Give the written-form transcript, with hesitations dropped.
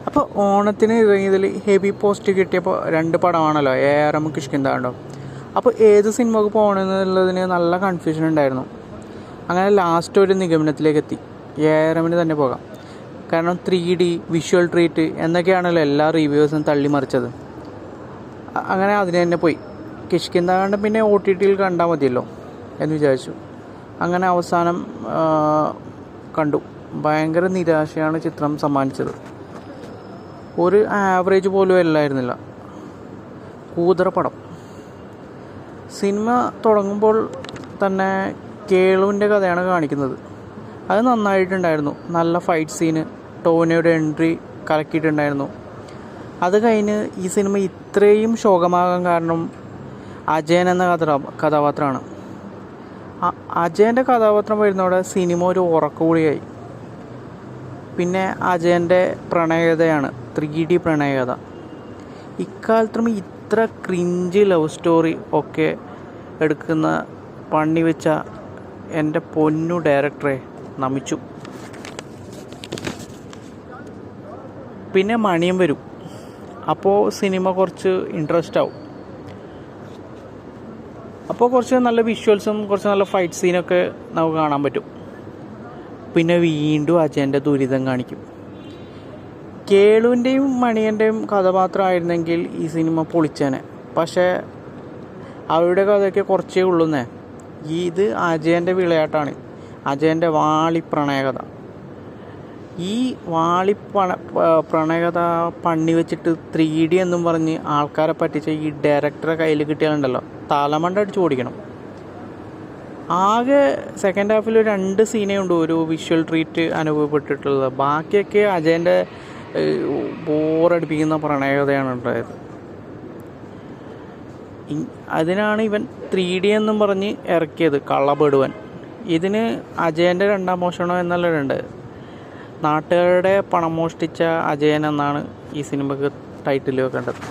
അപ്പോൾ ഓണത്തിന് ഇറങ്ങിയതിൽ heavy post കിട്ടിയപ്പോൾ 2 പടമാണല്ലോ, ARM കിഷ്കിന്താണ്ടോ. അപ്പോൾ ഏത് സിനിമക്ക് പോകണമെന്നുള്ളതിന് നല്ല കൺഫ്യൂഷൻ ഉണ്ടായിരുന്നു. അങ്ങനെ ലാസ്റ്റ് ഒരു നിഗമനത്തിലേക്ക് എത്തി, ARMന് തന്നെ പോകാം. കാരണം 3D വിഷ്വൽ ട്രീറ്റ് എന്നൊക്കെയാണല്ലോ എല്ലാ റിവ്യൂസും തള്ളിമറിച്ചത്. അങ്ങനെ അതിന് തന്നെ പോയി. കിഷ്കിന്ത കണ്ട് പിന്നെ OTTയിൽ കണ്ടാൽ മതിയല്ലോ എന്ന് വിചാരിച്ചു. അങ്ങനെ അവസാനം കണ്ടു. ഭയങ്കര നിരാശയാണ് ചിത്രം സമ്മാനിച്ചത്. ഒരു ആവറേജ് പോലും അല്ലായിരുന്നില്ല. കൂതറ പടം. സിനിമ തുടങ്ങുമ്പോൾ തന്നെ കേളുവിൻ്റെ കഥയാണ് കാണിക്കുന്നത്. അത് നന്നായിട്ടുണ്ടായിരുന്നു. നല്ല ഫൈറ്റ് സീന്, ടോവിനോയുടെ എൻട്രി കലക്കിയിട്ടുണ്ടായിരുന്നു. അത് കഴിഞ്ഞ് ഈ സിനിമ ഇത്രയും ശോകമാകാൻ കാരണം അജയൻ എന്ന കഥാപാത്രമാണ്. അജയൻ്റെ കഥാപാത്രം വരുന്നതോടെ സിനിമ ഒരു ഉറക്കകൂടിയായി. പിന്നെ അജയൻ്റെ പ്രണയകഥയാണ് 3D പ്രണയകഥ. ഇക്കാലത്തും ഇത്ര ക്രിഞ്ച് ലവ് സ്റ്റോറി ഒക്കെ എടുക്കുന്ന പണി വെച്ച എൻ്റെ പൊന്നു ഡയറക്ടറെ നമിച്ചു. പിന്നെ മണിയും വരും. അപ്പോൾ സിനിമ കുറച്ച് ഇൻട്രസ്റ്റ് ആവും. അപ്പോൾ കുറച്ച് നല്ല വിഷ്വൽസും കുറച്ച് നല്ല ഫൈറ്റ് സീനൊക്കെ നമുക്ക് കാണാൻ പറ്റും. പിന്നെ വീണ്ടും അജയൻ്റെ ദുരിതം കാണിക്കും. കേളുവിൻ്റെയും മണിയൻ്റെയും കഥാപാത്രമായിരുന്നെങ്കിൽ ഈ സിനിമ പൊളിച്ചേനെ. പക്ഷേ അവരുടെ കഥയൊക്കെ കുറച്ചേ ഉള്ളൂന്നേ. ഇത് അജയൻ്റെ വിളയാട്ടാണ്, അജയൻ്റെ വാളി പ്രണയകഥ. ഈ വാളി പ്രണയകഥ പണി വെച്ചിട്ട് 3D എന്നും പറഞ്ഞ് ആൾക്കാരെ പറ്റിച്ച ഈ ഡയറക്ടറെ കയ്യിൽ കിട്ടിയാലുണ്ടല്ലോ, തലമണ്ട അടിച്ച് ഓടിക്കണം. ആകെ സെക്കൻഡ് ഹാഫിൽ 2 സീനേ ഉണ്ട് ഒരു വിഷ്വൽ ട്രീറ്റ് അനുഭവപ്പെട്ടിട്ടുള്ളത്. ബാക്കിയൊക്കെ അജയൻ്റെ ബോറടിപ്പിക്കുന്ന പ്രണയകഥയാണ് ഉണ്ടായത്. അതിനാണ് ഇവൻ 3D എന്നും പറഞ്ഞ് ഇറക്കിയത്, കള്ളപ്പെടുവൻ. ഇതിന് അജയൻ്റെ 2ാം മോഷണം എന്നല്ല ഉണ്ട്. നാട്ടുകാരുടെ പണം മോഷ്ടിച്ച അജയൻ എന്നാണ് ഈ സിനിമക്ക് ടൈറ്റിൽ വെക്കേണ്ടത്.